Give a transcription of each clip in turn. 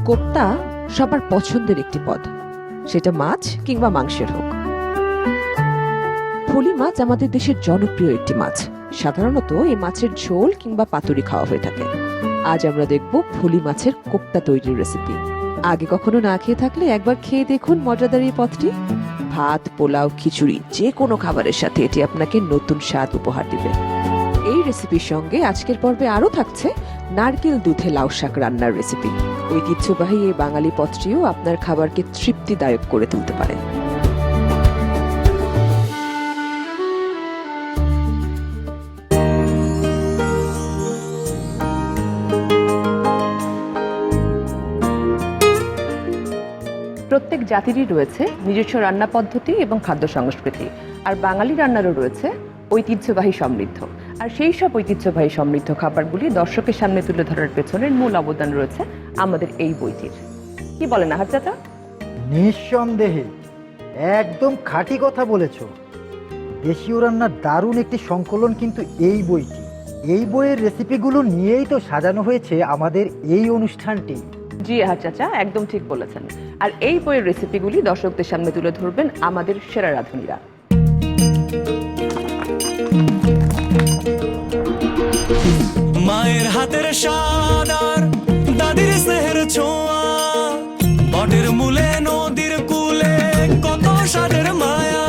কোপ্তা সবার পছন্দের একটি পদ, সেটা মাছ কিংবা মাংসের হোক। ফলি মাছ আমাদের দেশের জনপ্রিয় একটি মাছ। সাধারণত এই মাছের ঝোল কিংবা পাতুরি খাওয়া হয়ে থাকে। আজ আমরা দেখব ফলি মাছের কোপ্তা তৈরির রেসিপি। আগে কখনো না খেয়ে থাকলে একবার খেয়ে দেখুন মজাদার এই পদটি। ভাত, পোলাও, খিচুড়ি যে কোনো খাবারের সাথে এটি আপনাকে নতুন স্বাদ উপহার দিবে। এই রেসিপির সঙ্গে আজকের পর্বে আরও থাকছে নারকেল দুধে লাউ শাক রান্নার রেসিপি। ঐতিহ্যবাহী এই বাঙালি পদটিও আপনার খাবারকে তৃপ্তিদায়ক করে তুলতে পারে। প্রত্যেক জাতিরই রয়েছে নিজস্ব রান্না পদ্ধতি এবং খাদ্য সংস্কৃতি, আর বাঙালি রান্নারও রয়েছে ঐতিহ্যবাহী সমৃদ্ধ। আর সেই সব ঐতিহ্যবাহী সমৃদ্ধ খাবারগুলি দর্শকের সামনে তুলে ধরার পেছনের মূল অবদান রয়েছে আমাদের এই বইটির। কি বলেন আহার চাচা? নিঃসন্দেহে একদম খাঁটি কথা বলেছ। দেশীয় রান্নার দারুণ একটি সংকলন কিন্তু এই বইটি। এই বইয়ের রেসিপিগুলো নিয়েই তো সাজানো হয়েছে আমাদের এই অনুষ্ঠানটি। জি আহার চাচা, একদম ঠিক বলেছেন। আর এই বইয়ের রেসিপিগুলি দর্শকদের সামনে তুলে ধরবেন আমাদের সেরা রাঁধুনিরা। মায়ের হাতের স্বাদ আর দাদির স্নেহের ছোঁয়া, বটের মূলে নদীর কূলে কত স্বাদের মায়া,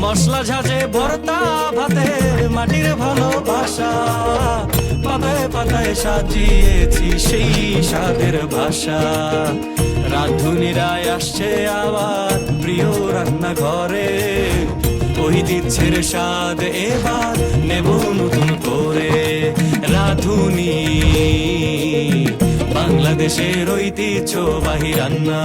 মশলা ঝাঁঝে ভর্তা ভাতে মাটির ভালোবাসা, পাতায় পাতায় সাজিয়েছি সেই স্বাদের ভাষা। রাঁধুনিরাই আসছে আবার প্রিয় রান্নাঘরে, ঐতিহ্যের স্বাদ এবার নেব নতুন করে। রাঁধুনি বাংলাদেশের ঐতিহ্যবাহী রান্না।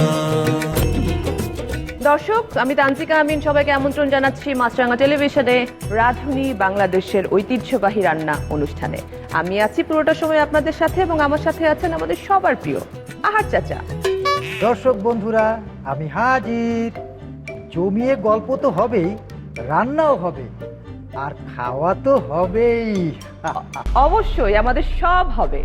দর্শক, আমি তান্ত্রিকা আমিন সবাইকে আমন্ত্রণ জানাচ্ছি মাছরাঙা টেলিভিশনে রাঁধুনি বাংলাদেশের ঐতিহ্যবাহী রান্না অনুষ্ঠানে। আমি আছি পুরোটা সময় আপনাদের সাথে, এবং আমার সাথে আছেন আমাদের সবার প্রিয় আহার চাচা। দর্শক বন্ধুরা, আমি হাজির। জমিয়ে গল্প তো হবেই, রান্নাও হবে, আর খাওয়া তো হবেই। অবশ্যই আমাদের সব হবে।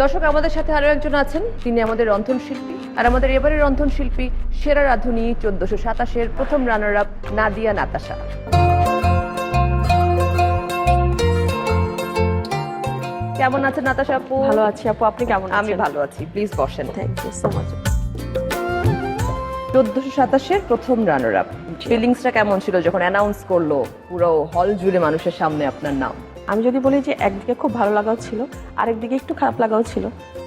দর্শক, আমাদের সাথে আরো একজন আছেন, তিনি আমাদের রন্ধনশিল্পী, আর আমাদের এবারের রন্ধনশিল্পী সেরা রাঁধুনি 1427-এর প্রথম রানার আপ নাদিয়া নাতাশা। কেমন আছেন নাতাশা আপু? ভালো আছি আপু, আপনি কেমন আছেন? আমি ভালো আছি, প্লিজ বসেন। Thank you so much. 1427-এর প্রথম রানার আপ, ফিলিংসটা কেমন ছিল যখন অ্যানাউন্স করলো পুরো হল জুড়ে মানুষের সামনে আপনার নাম? আমি যদি বলি যে একদিকে খুব ভালো লাগাও ছিল, আরেকদিকে একটু খারাপ লাগাও ছিল,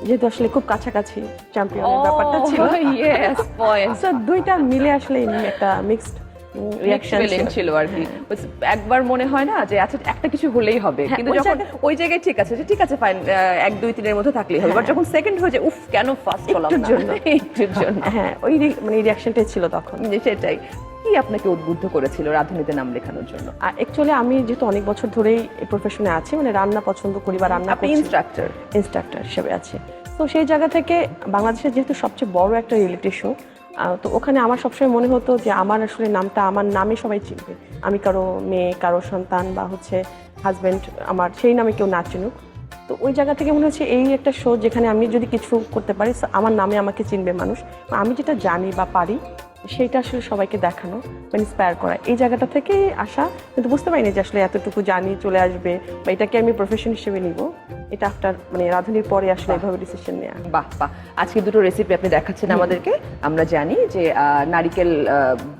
যেহেতু আসলে খুব কাছাকাছি চ্যাম্পিয়নের ব্যাপারটা ছিল। Yes, point. সো দুইটা মিলে আসলে একটা মিক্সড রিঅ্যাকশন ছিল আর কি। একবার মনে হয় না যে আচ্ছা একটা কিছু হলেই হবে, হ্যাঁ, কিন্তু যখন ওই জায়গায় ঠিক আছে যে ঠিক আছে ফাইন 1 2 3 এর মধ্যে থাকলেই হবে, বাট যখন সেকেন্ড হয়ে যায় উফ কেন ফার্স্ট হলাম না, একটুর জন্য। হ্যাঁ, ওই মানে রিঅ্যাকশনটাই ছিল তখন। সেটাই। কি আপনাকে উদ্বুদ্ধ করেছিল রাঁধুনিতে নাম লেখানোর জন্য? আর অ্যাকচুয়ালি আমি যেহেতু অনেক বছর ধরেই এই প্রফেশনে আছি, মানে রান্না পছন্দ করি বা রান্না আপনি ইনস্ট্রাক্টর হিসেবে আছি। তো সেই জায়গা থেকে বাংলাদেশের যেহেতু সবচেয়ে বড় একটা রিয়েলিটি শো, তো ওখানে আমার সবসময় মনে হতো যে আমার আসলে নামটা আমার নামে সবাই চিনবে। আমি কারো মেয়ে, কারো সন্তান বা হচ্ছে হাজব্যান্ড, আমার সেই নামে কেউ না চিনুক। তো ওই জায়গা থেকে মনে হচ্ছে এই একটা শো যেখানে আমি যদি কিছু করতে পারি আমার নামে আমাকে চিনবে মানুষ, আমি যেটা জানি বা পারি সেইটা আসলে সবাইকে দেখানো বা ইন্সপায়ার করা, এই জায়গাটা থেকেই আসা। কিন্তু বুঝতে পারিনি যে আসলে এতটুকু জানি চলে আসবে বা এটাকে আমি প্রফেশন হিসেবে নিব। এটা আফটার মানে রাঁধুনির পরে আসলে এভাবে ডিসিশন নেওয়া। বাহ বাহ। আজকে দুটো রেসিপি আপনি দেখাচ্ছেন আমাদেরকে। আমরা জানি যে নারিকেল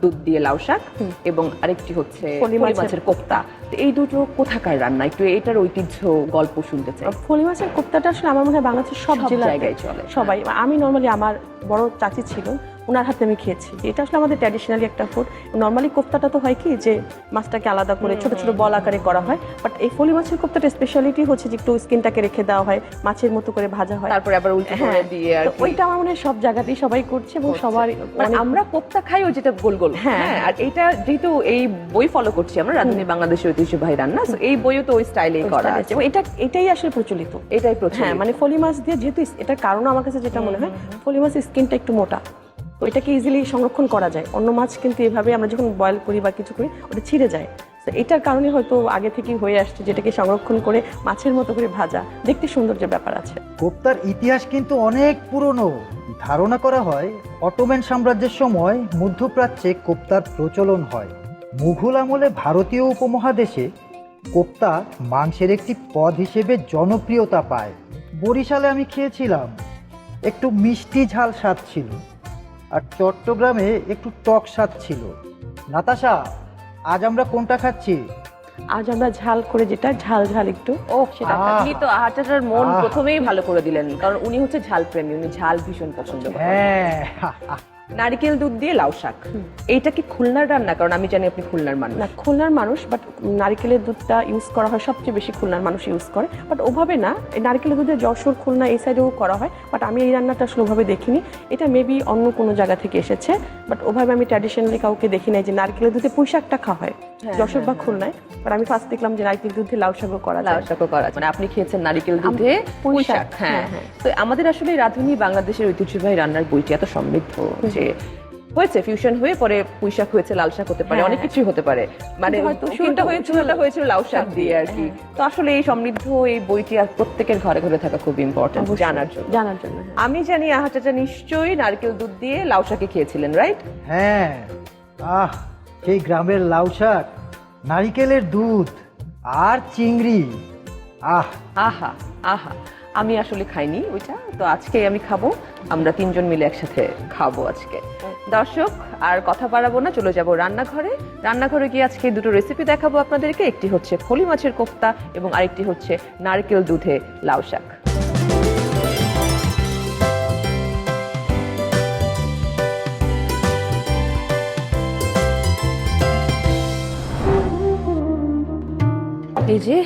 দুধ দিয়ে লাউ শাক এবং আরেকটি হচ্ছে ফলি মাছের কোপ্তা। তো এই দুটো কোথাকার রান্না, একটু এটার ঐতিহ্য গল্প শুনতে চাই। ফলি মাছের কোপ্তাটা আসলে আমার মনে হয় বাংলাদেশের সব জায়গায় চলে, সবাই। আমি নর্মালি আমার বড় চাচি ছিল, ওনার হাতে আমি খেয়েছি। এটা আসলে আমাদের ট্র্যাডিশনালি একটা ফুড। নর্মালি কোপ্তাটা তো হয় কি যে মাছটাকে আলাদা করে ছোট ছোট বল আকারে করা হয়, বাট এই ফলি মাছের কোপ্তাটা স্পেশালিটি হচ্ছে যে একটু স্কিনটাকে রেখে দেওয়া হয়, মাছের মতো করে ভাজা হয়, তারপরে আবার উল্টে করে দিয়ে। আর ওইটা আমার মনে হয় সব জায়গাতেই সবাই করছে এবং সবার মানে আমরা কোপ্তা খাইও যেটা গোল গোল। হ্যাঁ, আর এটা যেহেতু এই বই ফলো করছি আমরা রাঁধুনি বাংলাদেশের ঐতিহ্যবাহী রান্না, এই বইও তো ওই স্টাইলেই করা আছে এবং এটাই আসলে প্রচলিত। এটাই প্রচলিত। হ্যাঁ, মানে ফলি মাছ দিয়ে যেহেতু এটার কারণ আমার কাছে যেটা মনে হয় ফলি মাছের স্কিনটা একটু মোটা, তো এটাকে ইজিলি সংরক্ষণ করা যায়। অন্য মাছ কিন্তু এভাবে আমরা যখন বয়েল করি বা কিছু করি ওটা ছিঁড়ে যায়। তো এটার কারণে হয়তো আগে থেকেই হয়ে আসছে, যেটাকে সংরক্ষণ করে মাছের মতো করে ভাজা, দেখতে সৌন্দর্যের ব্যাপার আছে। কোপ্তার ইতিহাস কিন্তু অনেক পুরনো। ধারণা করা হয় অটোম্যান সাম্রাজ্যের সময় মধ্যপ্রাচ্যে কোপ্তার প্রচলন হয়। মুঘল আমলে ভারতীয় উপমহাদেশে কোপ্তা মাংসের একটি পদ হিসেবে জনপ্রিয়তা পায়। বরিশালে আমি খেয়েছিলাম, একটু মিষ্টি ঝাল স্বাদ ছিল, আর চট্টগ্রামে একটু টক স্বাদ ছিল। নাতাশা, আজ আমরা কোনটা খাচ্ছি? আজ আমরা ঝাল করে যেটা ঝাল ঝাল একটু সেটা আপনি তো আহার চাচার মন আহ। প্রথমেই ভালো করে দিলেন, কারণ উনি হচ্ছে ঝাল প্রেমী, উনি ঝাল ভীষণ পছন্দ করেন। হ্যাঁ, নারকেল দুধ দিয়ে লাউ শাক, এইটা কি খুলনার রান্না? কারণ আমি জানি আপনি খুলনার মানুষ। না, খুলনার মানুষ, বাট নারকেলের দুধটা ইউজ করা হয় সবচেয়ে বেশি, খুলনার মানুষ ইউজ করে, বাট ওভাবে না। এই নারকেলের দুধে যশোর, খুলনা এই সাইডেও করা হয়, বাট আমি এই রান্নাটা আসলে ওভাবে দেখিনি। এটা মেবি অন্য কোনো জায়গা থেকে এসেছে, বাট ওভাবে আমি ট্র্যাডিশনালি কাউকে দেখি নাই যে নারকেলের দুধে পুঁই শাকটা খাওয়া হয় যশোর বা খুলনায়। বাট আমি ফার্স্ট দেখলাম যে নারকেল দুধে লাউ শাকও করা লাউ যায়। শাকও করা যায়। মানে আপনি খেয়েছেন নারকেল দুধে পুঁই পুঁই শাক, শাক। হ্যাঁ, হ্যাঁ। তো আমাদের আসলে রাঁধুনি বাংলাদেশের ঐতিহ্যবাহী রান্নার বইটি এত সমৃদ্ধ যে হয়েছে ফিউশন হয়ে পরে পুঁই শাক হয়েছে, লাল শাক হতে পারে, হ্যাঁ। অনেক কিছুই হতে পারে। মানে হয়তো শুরুটা শুরুটা হয়েছিল লাউ শাক দিয়ে আর কি। তো আসলে এই সমৃদ্ধ এই বইটি আর প্রত্যেকের ঘরে ঘরে থাকা খুব ইম্পর্টেন্ট জানার জন্য। জানার জন্য, হ্যাঁ। আমি জানি আহা চাচা নিশ্চয়ই নারকেল দুধ দিয়ে লাউ শাকে খেয়েছিলেন, রাইট? হ্যাঁ। সেই গ্রামের লাউ শাক, নারিকেলের দুধ আর চিংড়ি। আহা আহা, আমি আসলে খাইনি ওইটা, তো আজকে আমি খাবো। আমরা তিনজন মিলে একসাথে খাবো আজকে। দর্শক, আর কথা বাড়াবো না, চলে যাব রান্নাঘরে। রান্নাঘরে গিয়ে আজকে দুটো রেসিপি দেখাবো আপনাদেরকে। একটি হচ্ছে ফলি মাছের কোফতা এবং আরেকটি হচ্ছে নারকেল দুধে লাউ শাক। এই যে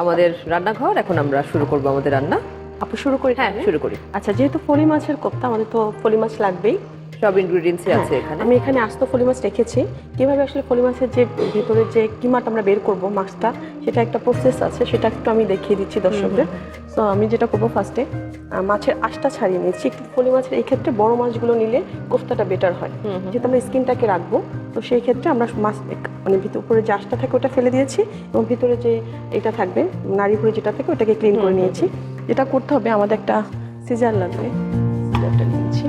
আমাদের রান্নাঘর, এখন আমরা শুরু করবো আমাদের রান্না। আপু শুরু করি? হ্যাঁ, শুরু করি। আচ্ছা, যেহেতু ফলি মাছের কোফতা, আমাদের তো ফলি মাছ লাগবেই। সব ইনগ্রেডিয়েন্টসই আছে এখানে। আমি এখানে আস্ত ফলি মাছ রেখেছি। কিভাবে আসলে ফলি মাছের যে ভিতরে যে কিমাটা আমরা বের করব মাছটা, সেটা একটা প্রসেস আছে, সেটা একটু আমি দেখিয়ে দিচ্ছি দর্শকদের। সো আমি যেটা করবো, ফার্স্টে মাছের আঁশটা ছাড়িয়ে নিচ্ছি। একটু ফলি মাছের এই ক্ষেত্রে বড় মাছগুলো নিলে কোফতাটা বেটার হয়, যেহেতু আমরা স্কিনটাকে রাখবো। তো সেই ক্ষেত্রে আমরা মাছ মানে উপরে যে আঁশটা থাকে ওটা ফেলে দিয়েছি, এবং ভিতরে যে এটা থাকবে নাড়ি ভুড়ি যেটা থাকে ওটাকে ক্লিন করে নিয়েছি। যেটা করতে হবে, আমাদের একটা সিজার লাগবে, সিজারটা নিয়েছি।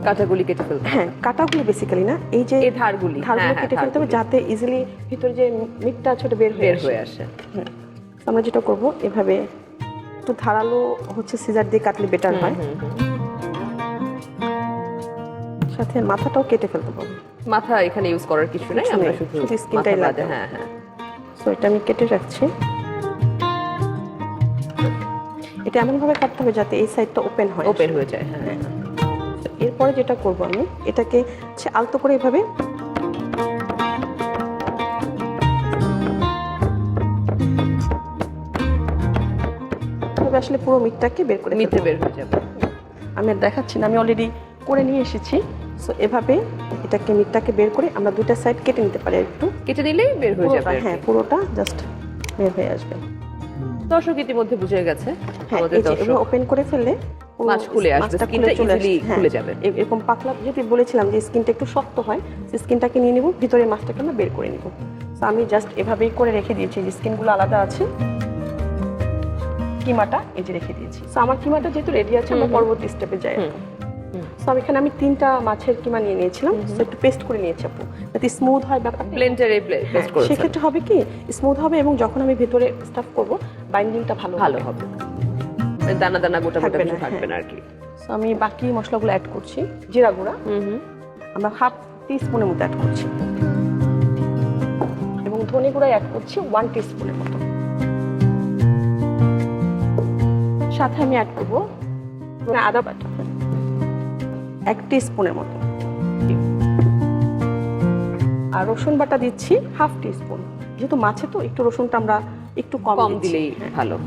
কাঁটাগুলি কেটে ফেলতে হবে। হ্যাঁ, কাটাগুলো বেসিক্যালি না, এই যে এই ধারগুলি, ধারগুলো কেটে ফেলতে হবে, যাতে ইজিলি ভিতরে যে মিটটা ছোট বের হয়ে আসে। আমরা যেটা করব, এভাবে একটু ধারালো হচ্ছে সিজার দিয়ে কাটলে বেটার হয়। সাথে মাথাটাও কেটে ফেলতে পারবো। মাথা এখানে ইউজ করার কিছু নাই, আমরা শুধু স্কিনটাই মাথা লাগবে। বাদে। হ্যাঁ হ্যাঁ, সো এটা আমি কেটে রাখছি। এটা এমন ভাবে কাটতে হবে যাতে এই সাইডটা ওপেন হয়, ওপেন হয়ে যায়। হ্যাঁ, এরপরে যেটা করব, আমি এটাকে আলতো করে এভাবে আসলে পুরো মিটটাকে বের করে মিটে ফেলবো। বের হয়ে যাবে। আমি আর দেখাচ্ছি না, আমি অলরেডি করে নিয়ে এসেছি। সো এভাবে এটাকে মিটটাকে বের করে আমরা দুইটা সাইড কেটে নিতে পারি, একটু কেটে নিলেই বের হয়ে যাবে। হ্যাঁ, পুরোটা জাস্ট বের হয়ে আসবে। দর্শক ইতিমধ্যে বুঝে গেছে হ্যাঁ, আমাদের এই যে দর্শক। এভাবে ওপেন করে ফেললে পুরো মাছ খুলে আসবে, মাছটা স্কিনটা চলে ইজিলি আসবে। হ্যাঁ, খুলে যাবে। এরকম পাতলা, যেহেতু বলেছিলাম যে স্কিনটা একটু শক্ত হয়, সেই স্কিনটাকে নিয়ে নিব, ভিতরে মাছটাকে আমরা বের করে নিব। তো আমি জাস্ট এভাবেই করে রেখে দিয়েছি, যে স্কিনগুলো আলাদা আছে। কিমাটা এই যে রেখে দিয়েছি। তো আমার কিমাটা যেহেতু রেডি আছে, আমরা পরবর্তী স্টেপে যাই। তো আমি এখানে তিনটা মাছের কিমা নিয়ে নিয়েছিলাম, তো একটু পেস্ট করে নিয়েছি আপু, যাতে স্মুথ হয় ব্যাপারটা। ব্লেন্ডারে পেস্ট করে সেক্ষেত্রে হবে কি, স্মুথ হবে, এবং যখন আমি ভেতরে স্টাফ করব, বাইন্ডিংটা ভালো হবে। দানা দানা গোটা গোটা থাকবে কিছু না, থাকবে না হ্যাঁ। আর কি। তো আমি বাকি মশলাগুলো অ্যাড করছি। জিরা গুঁড়া আমরা হাফ টিস্পুনের মতো অ্যাড করছি, এবং ধনে গুঁড়া অ্যাড করছি 1 টিস্পুনের মতো। সাথে আমি অ্যাড করব আদা বাটা 1 টিস্পুনের মতো, আর রসুন বাটা দিচ্ছি হাফ টিস্পুন। যেহেতু মাছে তো একটু রসুনটা আমরা একটু কম দিলেই ভালো।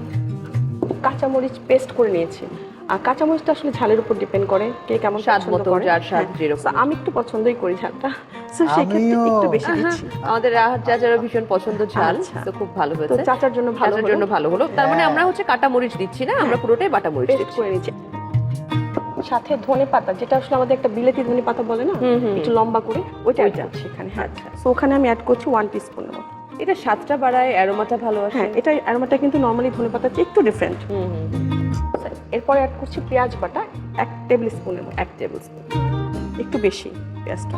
কাঁচামরিচ পেস্ট করে নিয়েছি। আর কাঁচামরিচটা আসলে ঝালের উপর ডিপেন্ড করে, কে কেমন স্বাদ পছন্দ মতো, করে। যার স্বাদ হ্যাঁ, যেরকম। তো আমি একটু পছন্দই করি ঝালটা, তো সেক্ষেত্রে আমিও। একটু বেশি দিচ্ছি। আমাদের আহার চাচারও ভীষণ পছন্দ ঝাল, আচ্ছা। তো খুব ভালো তো হয়েছে। চাচার জন্য ভালো চাচার জন্য ভালো হলো। তার মানে আমরা হচ্ছে কাটা মরিচ দিচ্ছি না, আমরা পুরোটাই বাটা মরিচ পেস্ট দিচ্ছি। করে নিচ্ছি। সাথে ধনে পাতা, যেটা আসলে আমাদের একটা বিলেতি ধনে পাতা বলে না, একটু লম্বা করে, ওইটা অ্যাড করছি এখানে। হ্যাঁ, তো ওখানে আমি অ্যাড করছি 1 টিস্পুনের মতো। এটা স্বাদটা বাড়ায়, অ্যারোমাটা ভালো আসে। হ্যাঁ, এটা অ্যারোমাটা কিন্তু নরমালি ধনে পাতার চেয়ে একটু ডিফারেন্ট। এরপরে অ্যাড করছি পেঁয়াজ বাটা 1 টেবিল স্পুনের মতো, 1 টেবিল স্পুন। একটু বেশি পেঁয়াজটা।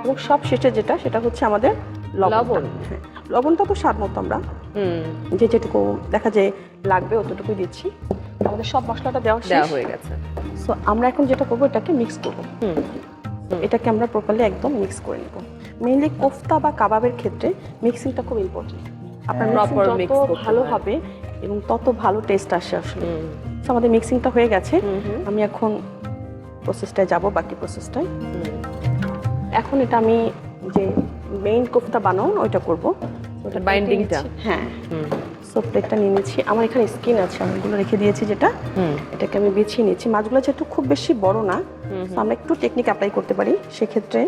এবং সব শেষে যেটা সেটা হচ্ছে আমাদের লবণ। লবণ। হ্যাঁ, লবণটা তো স্বাদ মতো আমরা যে যেটুকু দেখা যায় লাগবে অতটুকুই দিচ্ছি। আমাদের সব মশলাটা দেওয়া হয়ে গেছে। সো আমরা এখন যেটা করবো এটাকে মিক্স করবো। এটাকে আমরা প্রপারলি একদম মিক্স করে নেব। মেইনলি কোফতা বা কাবাবের ক্ষেত্রে মিক্সিংটা খুব ইম্পর্টেন্ট। আপনার Proper প্রপার mix মিক্স করতে ভালো হয়। হবে এবং তত ভালো টেস্ট আসে আসলে। So, আমাদের মিক্সিংটা হয়ে গেছে। আমি এখন প্রসেসটায় যাব, বাকি প্রসেসটায়। এখন এটা আমি যে মেইন কোফতা বানানো ওইটা করব। ওটা বাইন্ডিংটা। হ্যাঁ, সো প্লেটটা নিয়ে নিচ্ছি। আমার এখানে স্কিন আছে, আমি এগুলো রেখে দিয়েছি যেটা, এটাকে আমি বেছিয়ে নিচ্ছি। মাছগুলো যেহেতু খুব বেশি বড় না, তো আমরা একটু টেকনিক অ্যাপ্লাই করতে পারি, সেক্ষেত্রে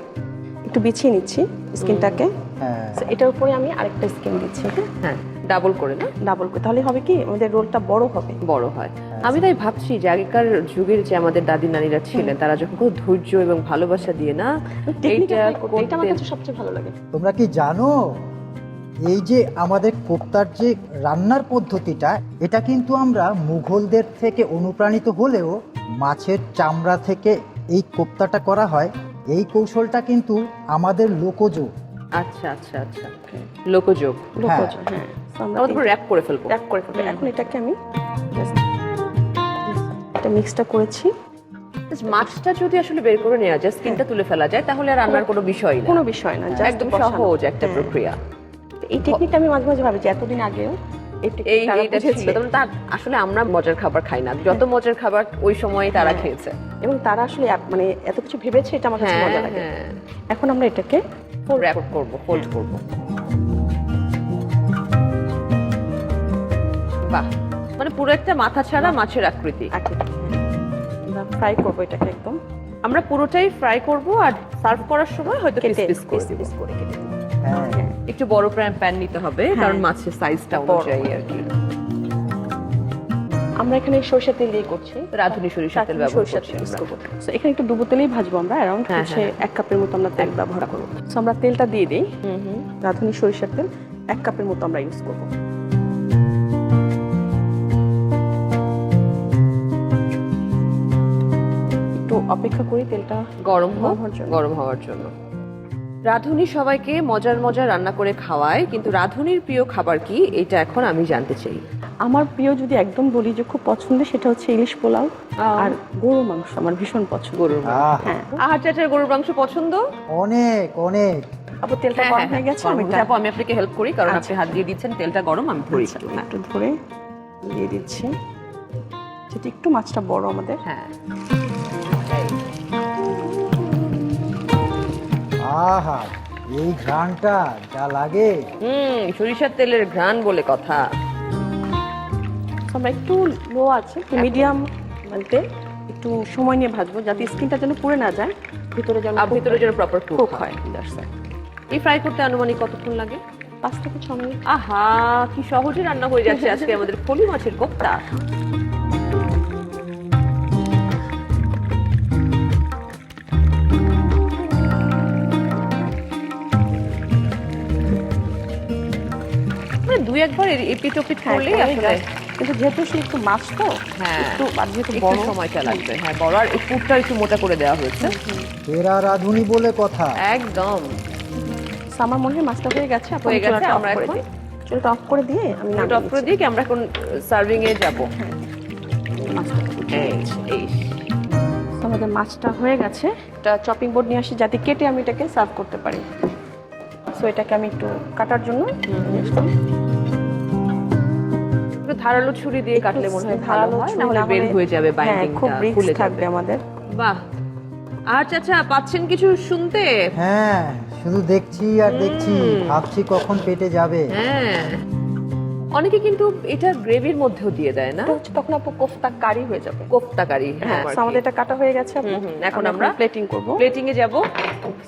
একটু বিছিয়ে নিচ্ছি স্কিনটাকে। হ্যাঁ So, এটার উপরে আমি আরেকটা স্কিন দিচ্ছি। হ্যাঁ, হ্যাঁ, ডাবল করে না, ডাবল করে, তাহলে হবে কি আমাদের রোলটা বড় হবে। বড় হয়। আমি তাই ভাবছি যে আগেকার যুগের যে আমাদের দাদি নানিরা ছিলেন, তারা যখন খুব ধৈর্য এবং ভালোবাসা দিয়ে না টেকনিক এইটা এটা আমার করতেন। কাছে সবচেয়ে ভালো লাগে। তোমরা কি জানো এই যে আমাদের কোপ্তার যে রান্নার পদ্ধতিটা, এটা কিন্তু আমরা মুঘলদের থেকে অনুপ্রাণিত হলেও মাছের চামড়া থেকে এই কোপ্তাটা করা হয়। এই কৌশলটা কিন্তু আমাদের লোকজ। আচ্ছা আচ্ছা আচ্ছা, লোকযোগ। লোকজ, হ্যাঁ। So, আমরা আমরা তারপর র‍্যাপ করে ফেলবো। ট্যাপ করে ফেলবো। এখন এটাকে আমি just এটা মিক্সটা করেছি। মাছটা যদি আসলে বের করে নেওয়া যায়, স্কিনটা তুলে ফেলা যায়, তাহলে আর রান্নার কোনো বিষয় না, কোনো বিষয় না, just একদম বসানো। সহজ একটা হ্যাঁ। প্রক্রিয়া। এই টেকনিকটা আমি মাঝে মাঝে ভাবি যে এতদিন আগেও এইটা ছিল, তখন তার আসলে আমরা মজার খাবার খাই না, যত মজার খাবার ওই সময় তারা খেয়েছে। এবং তারা আসলে মানে এত কিছু ভেবেছে, এটা আমার কাছে মজা লাগে। এখন আমরা এটাকে র‍্যাপ করব, ফোল্ড করব। বাহ, মানে পুরো একটা মাথা ছাড়া মাছের আকৃতি। আমরা ফ্রাই করবো এটাকে একদম আমরা পুরোটাই ফ্রাই করব, আর সার্ভ করার সময় হয়তো পিস কেটে পিস করে দিব। পিস করে কেটে দিব। হ্যাঁ একটু বড় প্যান নিতে হবে, কারণ মাছের সাইজটা অনুযায়ী আর কি। আমরা এখানে সরিষা তেল দিয়ে করছি, রাঁধুনি সরিষা তেল ব্যবহার সরিষা করছি তেল use আমরা। করবো। So, এখানে একটু ডুবো তেলেই ভাজবো আমরা, অ্যারাউন্ড হ্যাঁ, হচ্ছে হ্যাঁ। 1 কাপের মতো আমরা তেল ব্যবহার করবো। So, আমরা তেলটা দিয়ে দিই, রাঁধুনি সরিষার তেল 1 কাপের মতো আমরা ইউজ করবো। একটু অপেক্ষা করি তেলটা গরম হওয়ার জন্য। গরম হওয়ার জন্য। রাঁধুনি সবাইকে মজার মজার রান্না করে খাওয়ায়, কিন্তু রাঁধুনির প্রিয় খাবার কি, এটা এখন আমি জানতে চাই। আমার প্রিয় যদি একদম বলি যে খুব পছন্দের, সেটা হচ্ছে ইলিশ পোলাও আর গরুর মাংস। আমার ভীষণ পছন্দ। গরুর আহ, হ্যাঁ, চাচার গরুর মাংস পছন্দ। অনেক অনেক। আপু তেলটা গরম হয়ে গেছে, আমি আপু, আমি আপনাকে হেল্প করি, কারণ আপনি হাত দিয়ে দিচ্ছেন, তেলটা গরম, আমি ধরি একটু। একটু ধরে দিয়ে দিচ্ছি, যেটা একটু মাছটা বড় আমাদের। হ্যাঁ, আহা, এই ঘ্রাণটা যা লাগে। সরিষার তেলের ঘ্রাণ বলে কথা। So, আমরা একটু লো আছে, মিডিয়াম বলতে একটু সময় নিয়ে ভাজবো, যাতে স্কিনটা যেন পুড়ে না যায়, ভিতরে যেন ভিতরে যেন প্রপার কুক কুক হয়। হয়। এই ফ্রাই করতে আনুমানিক কতক্ষণ লাগে? 5 থেকে 6 মিনিট। আহা, কি সহজে রান্না হয়ে যাচ্ছে আজকে আমাদের ফলি মাছের কোপ্তা। মানে দুই একবার এপিট ওপিট করলেই আসলে, কিন্তু যেহেতু সে একটু মাছ তো, হ্যাঁ, একটু আর যেহেতু একটু বড় সময়টা লাগবে। হ্যাঁ, বড়, আর এই পুরটা একটু মোটা করে দেওয়া হয়েছে। এরা রাঁধুনি বলে কথা। একদম So, আমার মনে হয় মাছটা হয়ে গেছে। হয়ে গেছে, আমরা এখন চুলটা অফ করে দিয়ে আমি এটা অফ করে দিয়ে কি আমরা এখন সার্ভিং এ যাব। আমাদের মাছটা হয়ে গেছে। একটা চপিং বোর্ড নিয়ে আসি, যাতে কেটে আমি এটাকে সার্ভ করতে পারি। সো এটাকে আমি একটু কাটার জন্য নিয়ে আসলাম। একটু ধারালো ছুরি দিয়ে কাটলে মনে হয় ভালো ধারালো হয়, ছুরি না হলে না বের হলে- হয়ে যাবে, হ্যাঁ, বাইন্ডিংটা খুব রিস্ক খুলে থাকবে যাবে আমাদের। বাহ। আর চাচা, পাচ্ছেন কিছু শুনতে? হ্যাঁ, শুধু দেখছি আর দেখছি, ভাবছি কখন পেটে যাবে। হ্যাঁ, অনেকে কিন্তু এটা গ্রেভির মধ্যেও দিয়ে দেয় না, এটা হচ্ছে তখন আপু কোফতা কারি হয়ে যাবে। কোফতা কারি। হ্যাঁ, so আমাদের এটা কাটা হয়ে গেছে আপু। এখন আমরা প্লেটিং করব। প্লেটিং এ যাব।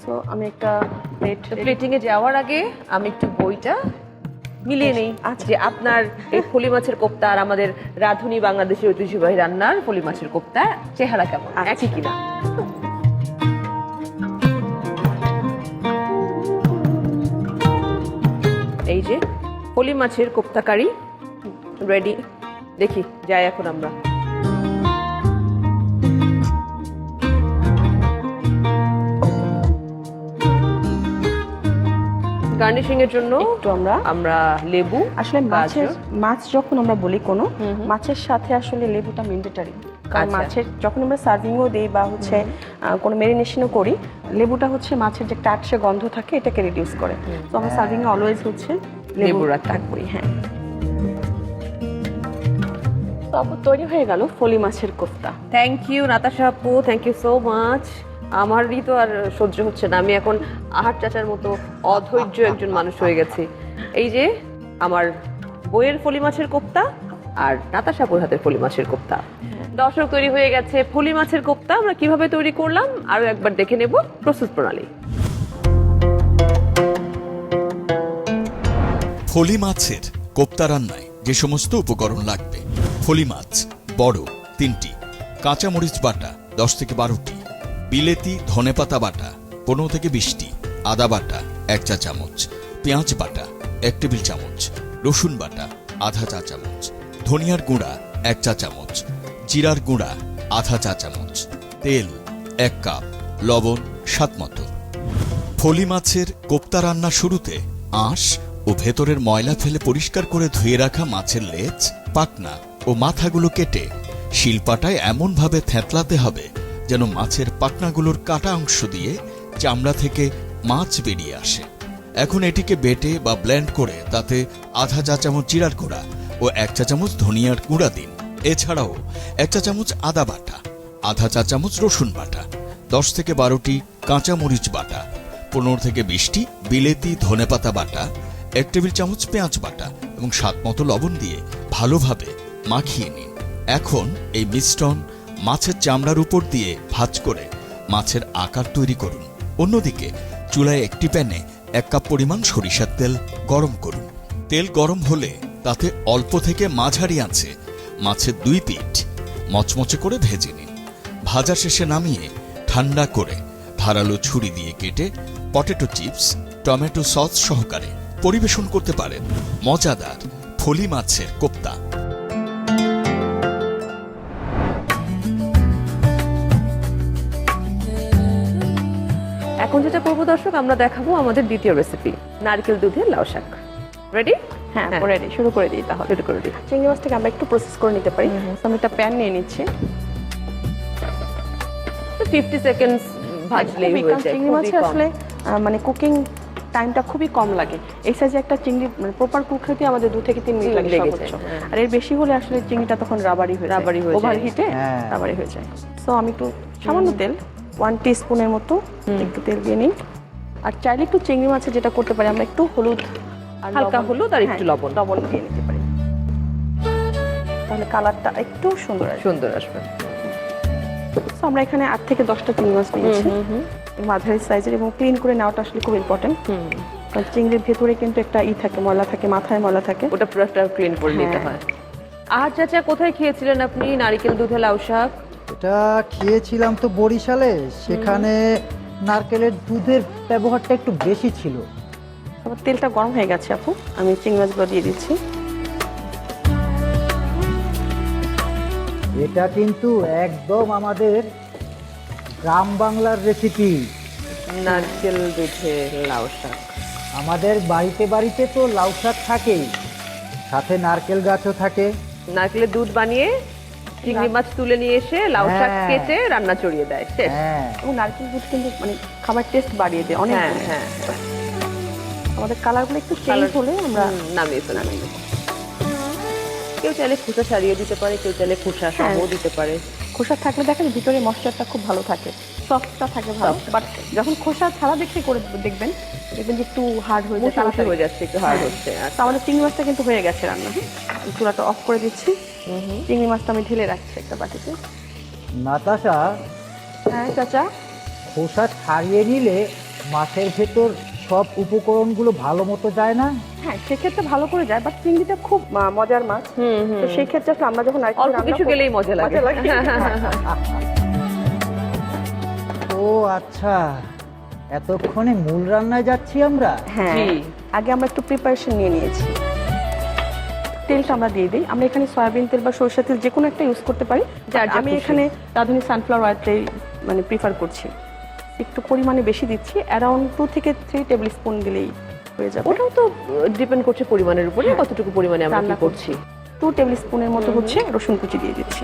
সো আমি একটা প্লেট প্লেটিং এ যাওয়ার আগে আমি একটু বইটা মিলিয়ে নেই যে আপনার এই ফলি মাছের কোপ্তা আর আমাদের রাঁধুনি বাংলাদেশের ঐতিহ্যবাহী রান্নার ফলি মাছের কোপ্তা চেহারা কেমন, একই কিনা। এই যে ফলি মাছের কোপ্তা কারি, রেডি, দেখি যাই এখন আমরা। গার্নিশিং এর জন্য একটু আমরা লেবু, আসলে গাজর। মাছ যখন আমরা বলি কোনো মাছের সাথে আসলে লেবুটা ম্যান্ডেটরি, কারণ আচ্ছা। মাছের যখন আমরা সার্ভিংও দিই বা হচ্ছে কোনো মেরিনেশনও করি, লেবুটা হচ্ছে মাছের যে একটা আটশে গন্ধ থাকে এটাকে রিডিউস করে। তো আমরা সার্ভিং এ অলওয়েজ হচ্ছে লেবু রাখবই। হ্যাঁ, তো আপু তৈরি হয়ে গেল ফলি মাছের কোফতা। থ্যাংক ইউ নাতাশা আপু, থ্যাংক ইউ সো মাচ। আমারই তো আর সহ্য হচ্ছে না, আমি এখন আহার চাচার মতো অধৈর্য একজন মানুষ হয়ে গেছি। এই যে আমার বইয়ের ফলি মাছের কোফতা আর নাতাশা আপুর হাতের ফলি মাছের কোফতা। দর্শক, তৈরি হয়ে গেছে ফলি মাছের কোফতা। আমরা কিভাবে তৈরি করলাম আরো একবার দেখে নেব প্রস্তুত প্রণালী। ফলি মাছের কোপ্তা রান্নায় যে সমস্ত উপকরণ লাগবে: ফলি মাছ বড় 3টি, কাঁচামরিচ বাটা 10 থেকে 12টি, বিলেতি ধনেপাতা বাটা 15 থেকে 20টি, আদা বাটা 1 চা চামচ, পেঁয়াজ বাটা 1 টেবিল চামচ, রসুন বাটা আধা চা চামচ, ধনিয়ার গুঁড়া 1 চা চামচ, জিরার গুঁড়া আধা চা চামচ, তেল 1 কাপ, লবণ স্বাদমতো। ফলি মাছের কোপ্তা রান্না শুরুতে আঁশ ও ভেতরের ময়লা ফেলে পরিষ্কার করে ধুয়ে রাখা মাছের লেজ, পাখনা ও মাথাগুলো কেটে শিলপাটায় এমনভাবে থেঁতলাতে হবে যেন মাছের পাখনাগুলোর কাটা অংশ দিয়ে চামড়া থেকে মাছ বেরিয়ে আসে। এখন এটিকে বেটে বা ব্লেন্ড করে তাতে আধা চা চামচ জিরার গুঁড়া ও 1 চা চামচ ধনিয়ার গুঁড়া দিন। এছাড়াও 1 চা চামচ আদা বাটা, আধা চা চামচ রসুন বাটা, 10 থেকে 12টি কাঁচামরিচ বাটা, 15 থেকে 20টি বিলেতি ধনেপাতা বাটা, 1 টেবিল চামচ পেঁয়াজ বাটা এবং স্বাদমতো লবণ দিয়ে ভালোভাবে মাখিয়ে নিন। এখন এই মিশ্রণ মাছের চামড়ার উপর দিয়ে ভাঁজ করে মাছের আকার তৈরি করুন। অন্যদিকে চুলায় একটি প্যানে 1 কাপ পরিমাণ সরিষার তেল গরম করুন। তেল গরম হলে তাতে অল্প থেকে মাঝারি আঁচে মাছের 2 পিঠ মচমচে করে ভেজে নিন। ভাজা শেষে নামিয়ে ঠান্ডা করে ধারালো ছুরি দিয়ে কেটে পটেটো চিপস, টমেটো সস সহকারে পরিবেশন করতে পারেন মজাদার ফলি মাছের কোপ্তা। এখন যেটা করবো দর্শক, আমরা দেখাবো আমাদের দ্বিতীয় রেসিপি, নারকেল দুধের লাউ শাক। রেডি? হ্যাঁ, রেডি, শুরু করে দিই তাহলে। শুরু করে দিই। চিংড়ি মাছটাকে আমরা একটু প্রসেস করে নিতে পারি। তো আমি একটা প্যান নিয়ে নিচ্ছি। 50 সেকেন্ডস ভাজলেই খুবই, হয়ে কারণ যায়। চিংড়ি মাছে আসলে মানে কুকিং টাইমটা খুবই কম লাগে। এই সাইজে একটা চিংড়ি মানে প্রপার কুক হতে আমাদের 2 থেকে 3 মিনিট লাগে লেগে সর্বোচ্চ। যায়, হ্যাঁ। আর এর বেশি হলে আসলে চিংড়িটা তখন রাবারি হয়ে যায়, ওভার হিটে হ্যাঁ। রাবারি হয়ে যায়। সো আমি একটু সামান্য তেল 1 টিস্পুনের মতো একটু তেল দিয়ে নিই। আর চাইলে একটু চিংড়ি মাছে যেটা করতে পারি আমরা একটু হলুদ আর হালকা লবণ- হলুদ আর একটু হ্যাঁ, লবণ। লবণ দিয়ে নিতে পারি, তাহলে কালারটা একটু সুন্দর আসবে। সুন্দর আসবে। So, আমরা এখানে 8 থেকে 10টা চিংড়ি মাছ নিয়েছি, মাঝারি সাইজের, এবং ক্লিন করে নেওয়াটা আসলে খুব ইম্পর্টেন্ট। কারণ চিংড়ির ভেতরে কিন্তু একটা থাকে, ময়লা থাকে, মাথায় ময়লা থাকে। ওটা পুরোটা ক্লিন করে নিতে হ্যাঁ। হয়। আর চাচা, কোথায় খেয়েছিলেন আপনি নারকেল দুধে লাউ শাক? এটা খেয়েছিলাম তো বরিশালে, সেখানে নারকেলের দুধের ব্যবহারটা একটু বেশি ছিল। আবার তেলটা গরম হয়ে গেছে আপু, আমি চিংড়ি মাছগুলো দিয়ে দিচ্ছি। এটা কিন্তু একদম আমাদের গ্রাম বাংলার রেসিপি। নারকেল দুধে লাউ শাক। আমাদের বাড়িতে বাড়িতে তো লাউ শাক থাকেই, সাথে নারকেল গাছও থাকে। নারকেলের দুধ বানিয়ে চিংড়ি মাছ তুলে নিয়ে এসে লাউ শাক হ্যাঁ। কেটে রান্না চড়িয়ে দেয়, শেষ। হ্যাঁ, এবং নারকেল দুধ কিন্তু মানে খাবার টেস্ট বাড়িয়ে দেয় অনেক। হ্যাঁ হ্যাঁ হ্যাঁ। আমাদের কালারগুলো একটু চেঞ্জ হলে আমরা নামিয়ে ফেলাম। কেউ চাইলে খোসা ছাড়িয়ে দিতে পারে, কেউ চাইলে খোসা সহ হ্যাঁ। দিতে পারে। খোসা থাকলে দেখেন ভিতরে ময়েশ্চারটা খুব ভালো থাকে, সফটটা থাকে ভালো। বাট যখন খোসা ছাড়া দেখে করে দেখবেন যে একটু হার্ড হয়ে যায়, মুখোমুখি হয়ে যাচ্ছে, একটু হার্ড হ্যাঁ। হচ্ছে। তো আমাদের চিংড়ি মাছটা কিন্তু হয়ে গেছে রান্না। আমি চুলাটা অফ করে দিচ্ছি, চিংড়ি মাছটা আমি ঢেলে রাখছি একটা বাটিতে। নাতাশা, হ্যাঁ চাচা। খোসা ছাড়িয়ে নিলে মাছের ভেতর সব উপকরণগুলো ভালো মতো যায় না? হ্যাঁ, সেক্ষেত্রে ভালো করে যায়, বাট চিংড়িটা খুব মজার মাছ। তো সেই ক্ষেত্রে আসলে আমরা যখন নারকেল অল্প রান্না কিছু করব- গেলেই মজা লাগে। ও আচ্ছা, এতক্ষণে মূল রান্নায় যাচ্ছি আমরা। হ্যাঁ, জি। আগে আমরা একটু প্রিপারেশন নিয়ে নিয়েছি। তেলটা আমরা দিয়ে দিই। আমরা এখানে সয়াবিন তেল বা সরষের তেল যে কোনো একটা ইউজ করতে পারি, যার যা আমি খুশি। এখানে রাঁধুনি সানফ্লাওয়ার অয়েলটাই মানে প্রিফার করছি। একটু পরিমাণে বেশি দিচ্ছি, অ্যারাউন্ড 2 থেকে 3 টেবিল স্পুন দিলেই হয়ে যাবে। ওটাও তো ডিপেন্ড করছে পরিমাণের উপরে, হ্যাঁ। কতটুকু পরিমাণে আমরা রান্না কি করছি। 2 টেবিল স্পুনের মতো হচ্ছে রসুন কুচি দিয়ে দিচ্ছি।